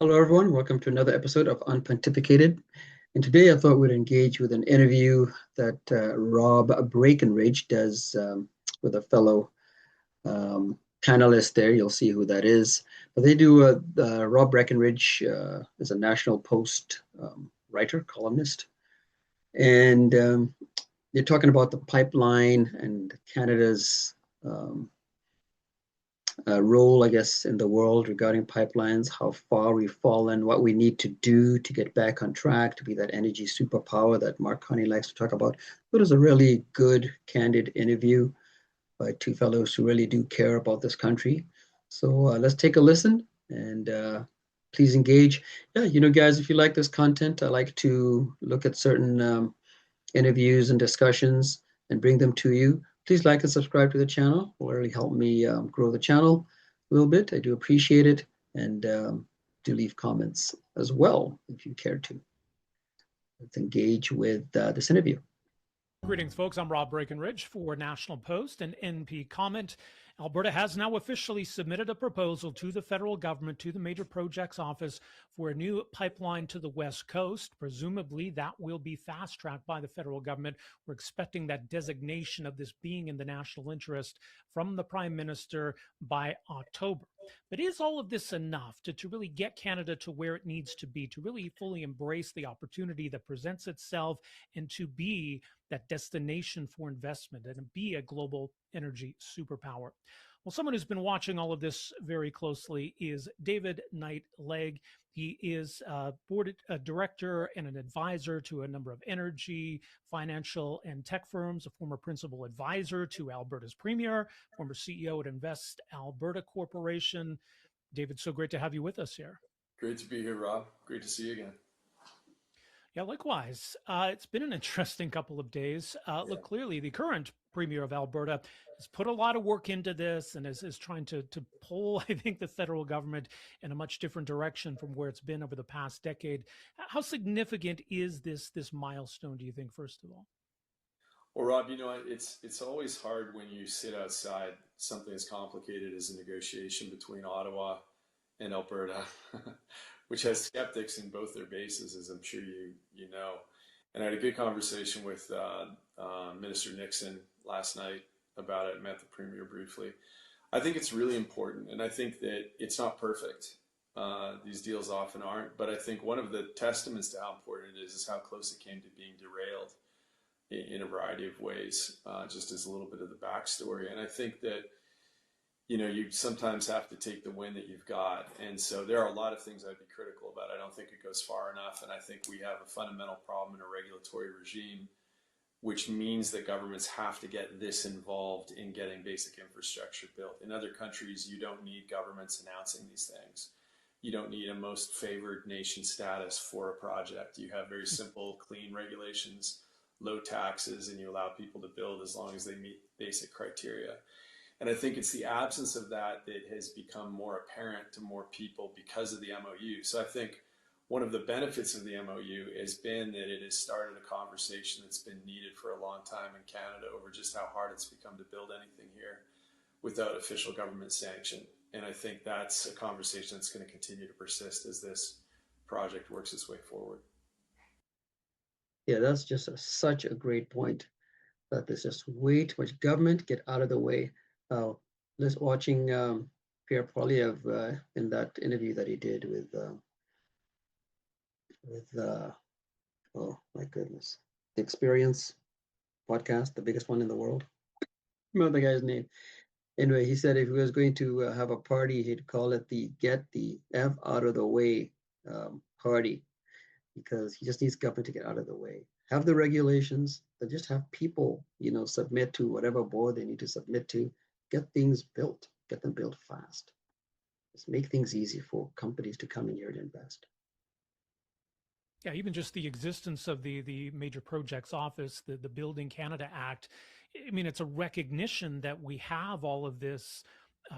Hello, everyone. Welcome to another episode of Unpontificated. And today I thought we'd engage with an interview that Rob Breakenridge does with a fellow panelist there. You'll see who that is. But they do, Rob Breakenridge is a National Post writer, columnist. And they're talking about the pipeline and Canada's role, I guess, in the world regarding pipelines, how far we've fallen, what we need to do to get back on track to be that energy superpower that Mark Carney likes to talk about. It was a really good, candid interview by two fellows who really do care about this country. So let's take a listen and please engage. Yeah, guys, if you like this content, I like to look at certain interviews and discussions and bring them to you. Please like and subscribe to the channel. It will really help me grow the channel a little bit. I do appreciate it. And do leave comments as well if you care to. Let's engage with this interview. Greetings, folks. I'm Rob Breakenridge for National Post and NP Comment. Alberta has now officially submitted a proposal to the federal government, to the Major Projects Office, for a new pipeline to the West Coast. Presumably, that will be fast-tracked by the federal government. We're expecting that designation of this being in the national interest from the Prime Minister by October. But is all of this enough to really get Canada to where it needs to be, to really fully embrace the opportunity that presents itself and to be that destination for investment and be a global energy superpower? Well, someone who's been watching all of this very closely is David Knight-Legg. He is a board director and an advisor to a number of energy, financial, and tech firms, a former principal advisor to Alberta's premier, former CEO at Invest Alberta Corporation. David, so great to have you with us here. Great to be here, Rob. Great to see you again. Yeah, likewise. It's been an interesting couple of days. Look, clearly the current premier of Alberta has put a lot of work into this and is trying to pull, I think, the federal government in a much different direction from where it's been over the past decade. How significant is this milestone, do you think, first of all? Well, Rob, it's always hard when you sit outside something as complicated as a negotiation between Ottawa and Alberta, which has skeptics in both their bases, as I'm sure you know. And I had a good conversation with Minister Nixon last night about it. I met the Premier briefly. I think it's really important, and I think that it's not perfect. These deals often aren't, but I think one of the testaments to how important it is how close it came to being derailed in a variety of ways, just as a little bit of the backstory. And I think that you sometimes have to take the win that you've got. And so there are a lot of things I'd be critical about. I don't think it goes far enough. And I think we have a fundamental problem in a regulatory regime, which means that governments have to get this involved in getting basic infrastructure built. In other countries, you don't need governments announcing these things. You don't need a most favored nation status for a project. You have very simple, clean regulations, low taxes, and you allow people to build as long as they meet basic criteria. And I think it's the absence of that that has become more apparent to more people because of the MOU. So I think one of the benefits of the MOU has been that it has started a conversation that's been needed for a long time in Canada over just how hard it's become to build anything here without official government sanction. And I think that's a conversation that's going to continue to persist as this project works its way forward. Yeah, that's just such a great point, that there's just way too much government. Get out of the way. Let's watching Pierre Poilievre in that interview that he did with oh my goodness, the Experience podcast, the biggest one in the world. Remember the guy's name? Anyway, he said if he was going to have a party, he'd call it the "Get the F Out of the Way" party, because he just needs government to get out of the way. Have the regulations, but just have people, submit to whatever board they need to submit to. Get things built, get them built fast. Just make things easy for companies to come in here and invest. Yeah, even just the existence of the Major Projects Office, the Building Canada Act, I mean, it's a recognition that we have all of this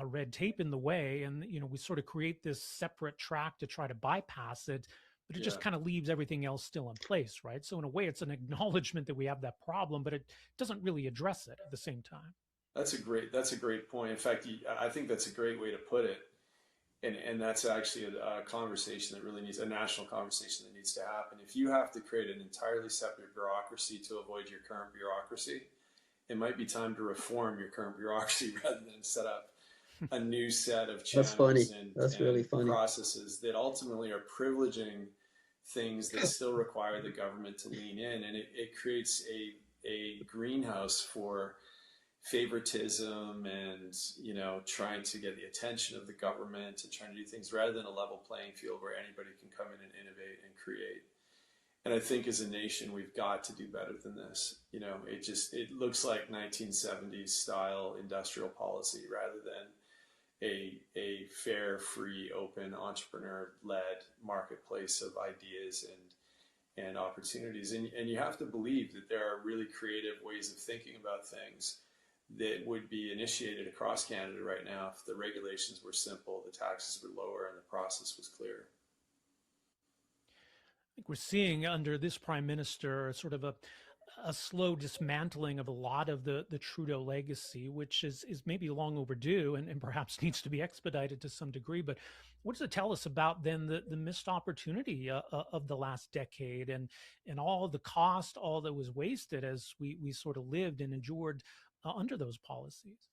red tape in the way, and we sort of create this separate track to try to bypass it, but it just kind of leaves everything else still in place, right? So in a way, it's an acknowledgement that we have that problem, but it doesn't really address it at the same time. That's a great point. In fact, I think that's a great way to put it. And that's actually a conversation that really needs a national conversation that needs to happen. If you have to create an entirely separate bureaucracy to avoid your current bureaucracy, it might be time to reform your current bureaucracy rather than set up a new set of That's funny. channels That's really and funny. processes that ultimately are privileging things that still require the government to lean in. And it creates a greenhouse for favoritism and, you know, trying to get the attention of the government and trying to do things rather than a level playing field where anybody can come in and innovate and create. And I think as a nation, we've got to do better than this. You know, it looks like 1970s style industrial policy rather than a fair, free, open, entrepreneur-led marketplace of ideas and opportunities. And you have to believe that there are really creative ways of thinking about things that would be initiated across Canada right now if the regulations were simple, the taxes were lower, and the process was clear. I think we're seeing under this prime minister sort of a slow dismantling of a lot of the Trudeau legacy, which is maybe long overdue and perhaps needs to be expedited to some degree. But what does it tell us about then the missed opportunity of the last decade and all the cost, all that was wasted as we sort of lived and endured under those policies?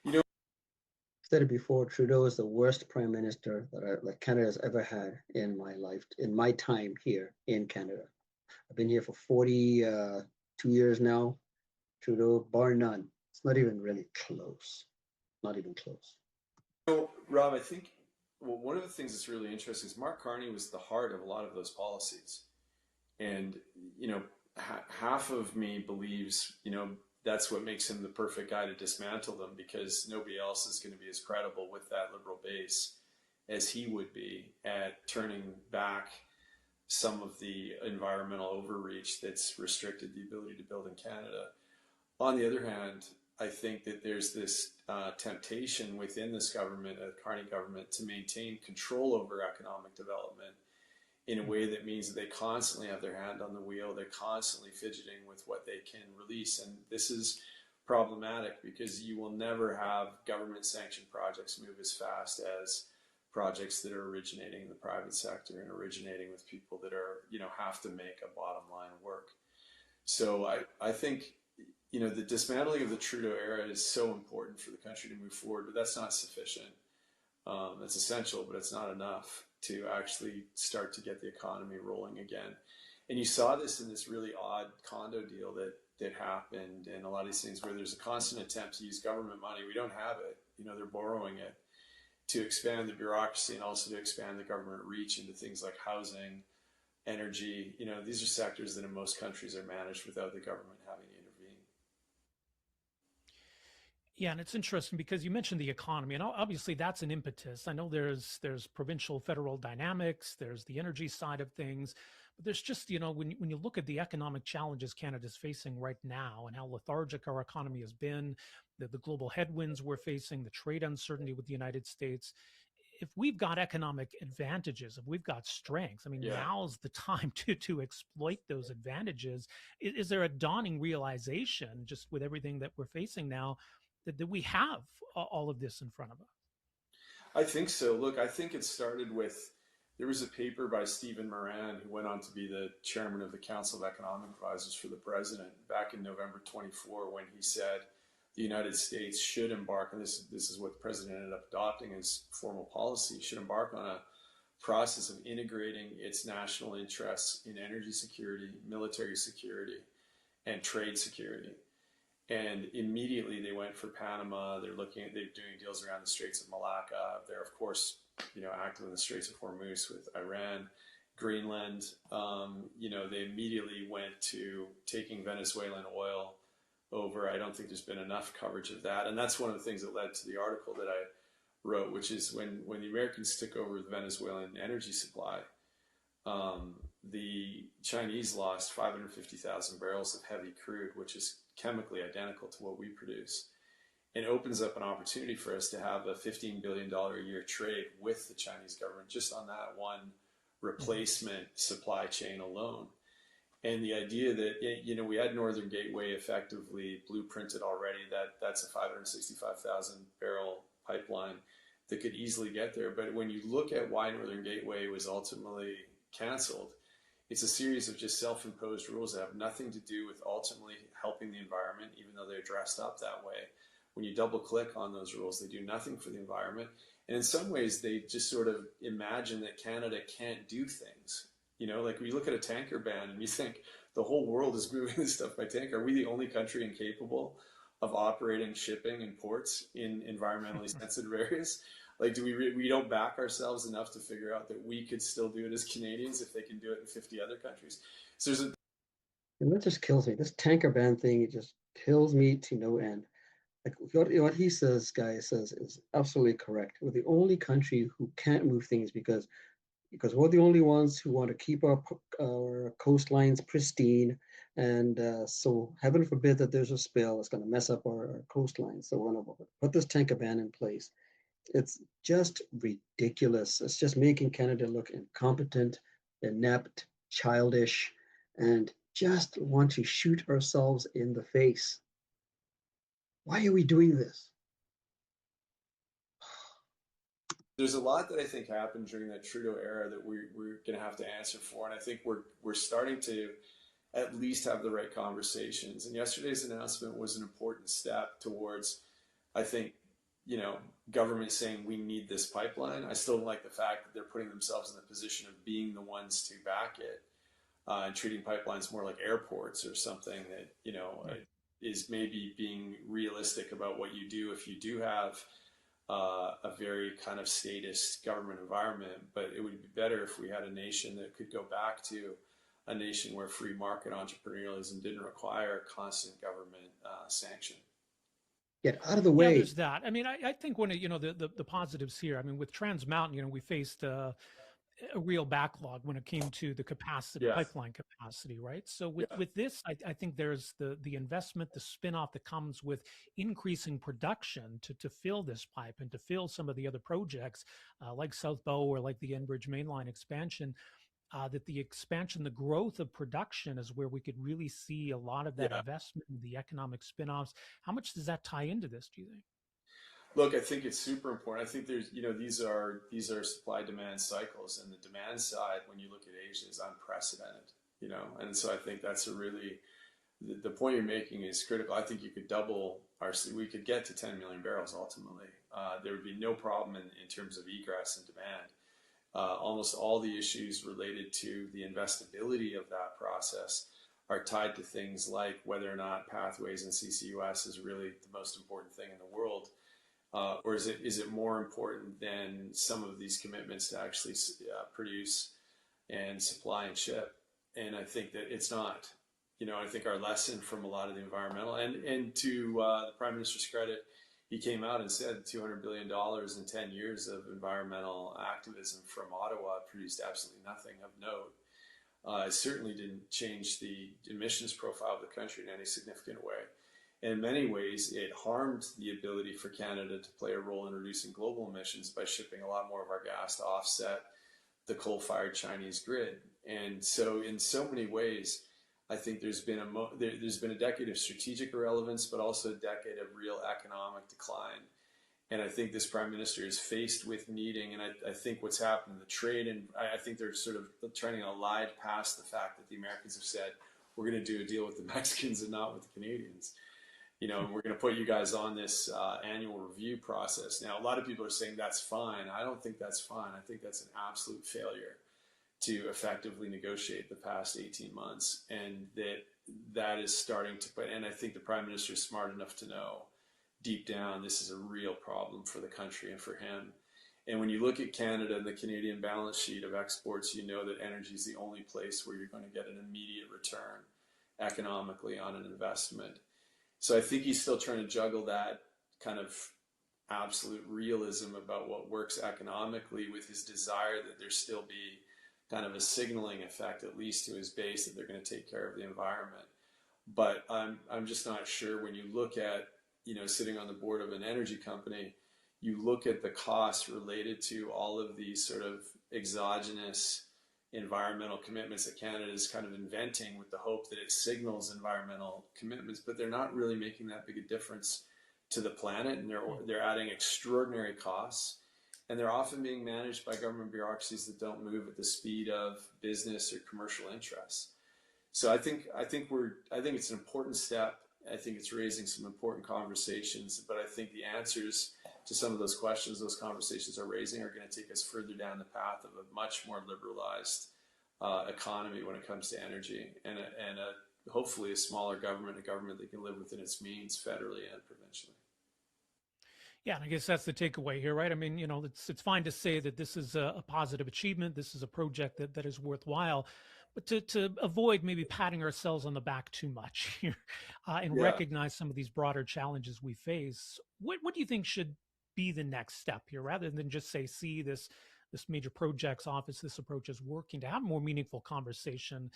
You know, I've said it before, Trudeau is the worst prime minister that Canada has ever had in my life, in my time here in Canada. I've been here for 42 years now. Trudeau, bar none. It's not even really close. Not even close. you know, Rob, I think one of the things that's really interesting is Mark Carney was the heart of a lot of those policies. And, you know, half of me believes, you know, that's what makes him the perfect guy to dismantle them because nobody else is going to be as credible with that liberal base as he would be at turning back some of the environmental overreach that's restricted the ability to build in Canada. On the other hand, I think that there's this temptation within this government, the Carney government, to maintain control over economic development in a way that means that they constantly have their hand on the wheel. They're constantly fidgeting with what they can release. And this is problematic because you will never have government sanctioned projects move as fast as projects that are originating in the private sector and originating with people that are, you know, have to make a bottom line work. So I think, you know, the dismantling of the Trudeau era is so important for the country to move forward, but that's not sufficient. It's essential, but it's not enough to actually start to get the economy rolling again. And you saw this in this really odd condo deal that happened and a lot of these things where there's a constant attempt to use government money. We don't have it. You know, they're borrowing it to expand the bureaucracy and also to expand the government reach into things like housing, energy. You know, these are sectors that in most countries are managed without the government having to intervene. Yeah, and it's interesting because you mentioned the economy, and obviously that's an impetus. I know there's provincial federal dynamics, there's the energy side of things, but there's just, you know, when you look at the economic challenges Canada's facing right now and how lethargic our economy has been, the global headwinds we're facing, the trade uncertainty with the United States. If we've got economic advantages, if we've got strengths, I mean, Yeah. now's the time to exploit those advantages. Is there a dawning realization just with everything that we're facing now that we have all of this in front of us? I think so. Look, I think it started with there was a paper by Stephen Moran, who went on to be the chairman of the Council of Economic Advisors for the president back in November 24, when he said the United States should embark, and this is what the president ended up adopting as formal policy, should embark on a process of integrating its national interests in energy security, military security, and trade security. And immediately they went for Panama. They're doing deals around the Straits of Malacca. They're, of course, you know, active in the Straits of Hormuz with Iran, Greenland. You know, they immediately went to taking Venezuelan oil over. I don't think there's been enough coverage of that. And that's one of the things that led to the article that I wrote, which is when the Americans took over the Venezuelan energy supply, the Chinese lost 550,000 barrels of heavy crude, which is chemically identical to what we produce, and opens up an opportunity for us to have a $15 billion a year trade with the Chinese government just on that one replacement supply chain alone. And the idea that, you know, we had Northern Gateway effectively blueprinted already, that's a 565,000 barrel pipeline that could easily get there. But when you look at why Northern Gateway was ultimately canceled, it's a series of just self-imposed rules that have nothing to do with ultimately helping the environment, even though they're dressed up that way. When you double click on those rules, they do nothing for the environment. And in some ways, they just sort of imagine that Canada can't do things. You know, like when you look at a tanker ban and you think the whole world is moving this stuff by tanker. Are we the only country incapable of operating shipping and ports in environmentally sensitive areas? Like, do we don't back ourselves enough to figure out that we could still do it as Canadians if they can do it in 50 other countries? So there's a And that just kills me. This tanker ban thing, it just kills me to no end. Like what he says, guy says, is absolutely correct. We're the only country who can't move things because we're the only ones who want to keep our coastlines pristine. And so heaven forbid that there's a spill, it's going to mess up our coastline. So we're going to put this tanker ban in place. It's just ridiculous. It's just making Canada look incompetent, inept, childish, and just want to shoot ourselves in the face. Why are we doing this? there's a lot that I think happened during that Trudeau era that we're going to have to answer for, and I think we're starting to at least have the right conversations. And yesterday's announcement was an important step towards, I think, government saying we need this pipeline. I still don't like the fact that they're putting themselves in the position of being the ones to back it, and treating pipelines more like airports or something that, right, is maybe being realistic about what you do if you do have a very kind of statist government environment. But it would be better if we had a nation that could go back to a nation where free market entrepreneurialism didn't require constant government sanction. Get out of the Yeah, way. there's that. I mean, I think one of the positives here. I mean, with Trans Mountain, we faced a real backlog when it came to the capacity, Yeah. pipeline capacity, right? So with this, I think there's the investment, the spin-off that comes with increasing production to fill this pipe and to fill some of the other projects like South Bow or like the Enbridge Mainline expansion. That the expansion, the growth of production is where we could really see a lot of that investment, the economic spin-offs. How much does that tie into this, do you think? Look, I think it's super important. I think there's, these are supply demand cycles, and the demand side, when you look at Asia, is unprecedented, and so I think that's the point you're making is critical. I think you could we could get to 10 million barrels ultimately. There would be no problem in terms of egress and demand. Almost all the issues related to the investability of that process are tied to things like whether or not pathways and CCUS is really the most important thing in the world, or is it more important than some of these commitments to actually produce and supply and ship? And I think that it's not. I think our lesson from a lot of the environmental and to the Prime Minister's credit, he came out and said $200 billion in 10 years of environmental activism from Ottawa produced absolutely nothing of note. It certainly didn't change the emissions profile of the country in any significant way. And in many ways, it harmed the ability for Canada to play a role in reducing global emissions by shipping a lot more of our gas to offset the coal-fired Chinese grid. And so in so many ways, I think there's been a decade of strategic irrelevance, but also a decade of real economic decline. And I think this Prime Minister is faced with needing, and I think what's happened in the trade, and I think they're sort of trying to glide past the fact that the Americans have said, we're going to do a deal with the Mexicans and not with the Canadians. And we're going to put you guys on this annual review process. Now, a lot of people are saying that's fine. I don't think that's fine. I think that's an absolute failure to effectively negotiate the past 18 months. And that is starting to put, and I think the Prime Minister is smart enough to know deep down this is a real problem for the country and for him. And when you look at Canada and the Canadian balance sheet of exports, you know that energy is the only place where you're going to get an immediate return economically on an investment. So I think he's still trying to juggle that kind of absolute realism about what works economically with his desire that there still be kind of a signaling effect, at least to his base, that they're going to take care of the environment. But I'm just not sure when you look at, sitting on the board of an energy company, you look at the costs related to all of these sort of exogenous environmental commitments that Canada is kind of inventing with the hope that it signals environmental commitments, but they're not really making that big a difference to the planet, and they're adding extraordinary costs. and they're often being managed by government bureaucracies that don't move at the speed of business or commercial interests. So I think it's an important step. I think it's raising some important conversations, but I think the answers to some of those questions those conversations are raising are going to take us further down the path of a much more liberalized economy when it comes to energy, and hopefully a smaller government, a government that can live within its means federally and provincially. Yeah, and I guess that's the takeaway here, right? I mean, it's fine to say that this is a positive achievement. This is a project that is worthwhile, but to avoid maybe patting ourselves on the back too much here, and recognize some of these broader challenges we face. What do you think should be the next step here, rather than just say, see this major projects office, this approach is working, to have a more meaningful conversation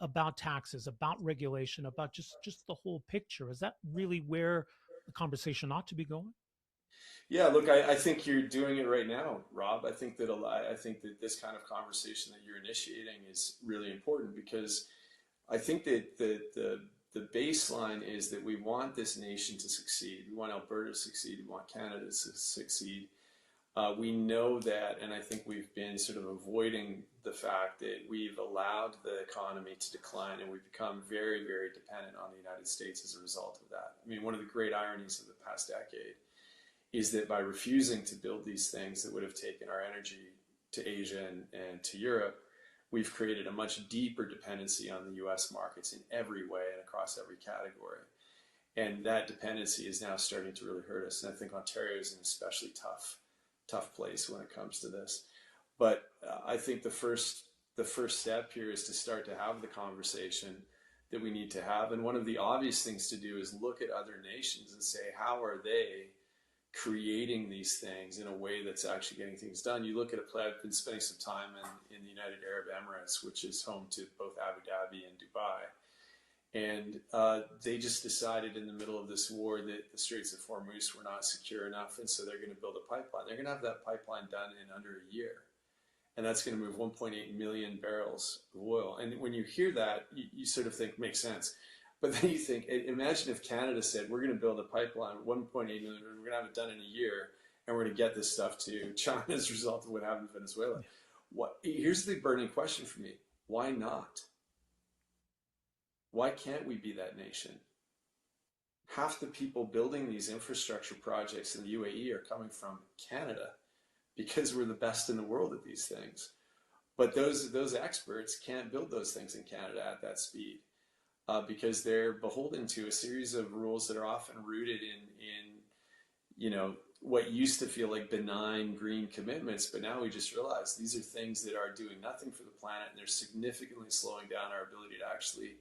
about taxes, about regulation, about just the whole picture? Is that really where the conversation ought to be going? Yeah, look, I think you're doing it right now, Rob. I think that this kind of conversation that you're initiating is really important, because I think that the baseline is that we want this nation to succeed. We want Alberta to succeed. We want Canada to succeed. We know that, and I think we've been sort of avoiding the fact that we've allowed the economy to decline, and we've become very, very dependent on the United States as a result of that. I mean, one of the great ironies of the past decade is that by refusing to build these things that would have taken our energy to Asia and to Europe, we've created a much deeper dependency on the US markets in every way and across every category. And that dependency is now starting to really hurt us. And I think Ontario is an especially tough place when it comes to this. But I think the first step here is to start to have the conversation that we need to have. And one of the obvious things to do is look at other nations and say, how are they creating these things in a way that's actually getting things done? You look at a play, I've been spending some time in the United Arab Emirates, which is home to both Abu Dhabi and Dubai. And they just decided in the middle of this war that the Straits of Hormuz were not secure enough, and so they're going to build a pipeline. They're going to have that pipeline done in under a year. And that's going to move 1.8 million barrels of oil. And when you hear that, you sort of think, makes sense. But then you think, imagine if Canada said, we're going to build a pipeline, 1.8 million, we're going to have it done in a year, and we're going to get this stuff to China as a result of what happened in Venezuela. Here's the burning question for me. Why not? Why can't we be that nation? Half the people building these infrastructure projects in the UAE are coming from Canada, because we're the best in the world at these things. But those experts can't build those things in Canada at that speed. Because they're beholden to a series of rules that are often rooted in what used to feel like benign green commitments, but now we just realize these are things that are doing nothing for the planet, and they're significantly slowing down our ability to actually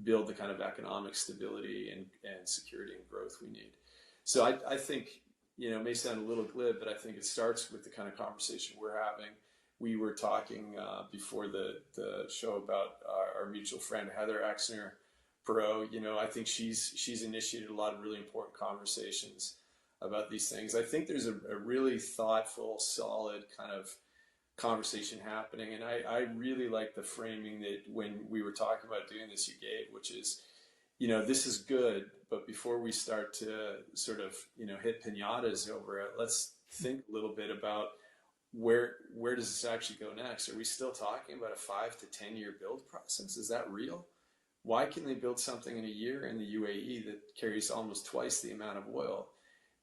build the kind of economic stability and security and growth we need. So I think, it may sound a little glib, but I think it starts with the kind of conversation we're having. We were talking before the show about our mutual friend Heather Exner Perot. I think she's initiated a lot of really important conversations about these things. I think there's a really thoughtful, solid kind of conversation happening, and I really like the framing that when we were talking about doing this you gave, which is, this is good, but before we start to sort of hit piñatas over it, let's think a little bit about where does this actually go next? Are we still talking about a 5 to 10 year build process? Is that real? Why can they build something in a year in the UAE that carries almost twice the amount of oil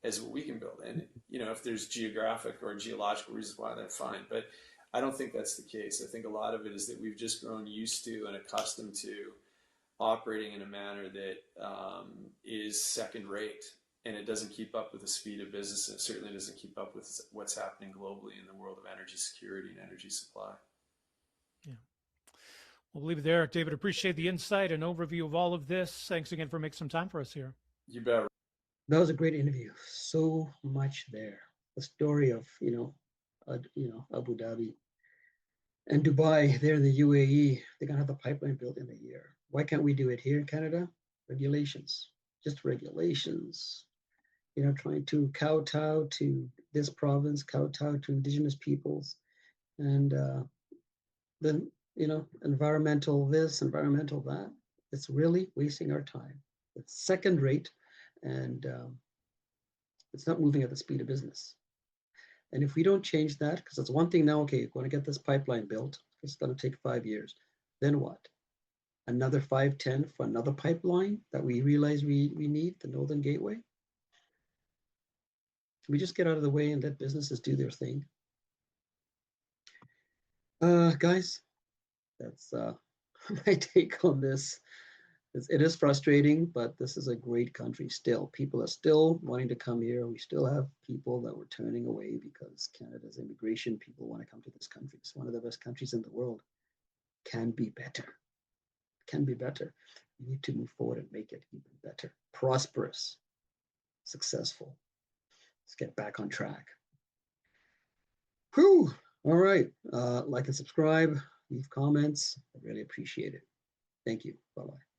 as what we can build? And, if there's geographic or geological reasons why, then fine. But I don't think that's the case. I think a lot of it is that we've just grown used to and accustomed to operating in a manner that is second rate. And it doesn't keep up with the speed of business. And it certainly doesn't keep up with what's happening globally in the world of energy security and energy supply. Yeah. We'll leave it there. David, appreciate the insight and overview of all of this. Thanks again for making some time for us here. You bet. That was a great interview. So much there. The story of, Abu Dhabi and Dubai, there in the UAE, they're going to have the pipeline built in a year. Why can't we do it here in Canada? Regulations, just regulations. Trying to kowtow to this province, kowtow to Indigenous peoples, and then, environmental this, environmental that. It's really wasting our time. It's second rate, and it's not moving at the speed of business. And if we don't change that, because it's one thing now, okay, we're going to get this pipeline built. It's going to take 5 years. Then what? Another 5, 10 for another pipeline that we realize we need, the Northern Gateway? Can we just get out of the way and let businesses do their thing? Guys, that's my take on this. It is frustrating, but this is a great country still. People are still wanting to come here. We still have people that we're turning away because Canada's immigration people want to come to this country. It's one of the best countries in the world. Can be better. Can be better. We need to move forward and make it even better. Prosperous, successful. Let's get back on track. Whew. All right. Like and subscribe, leave comments. I really appreciate it. Thank you. Bye-bye.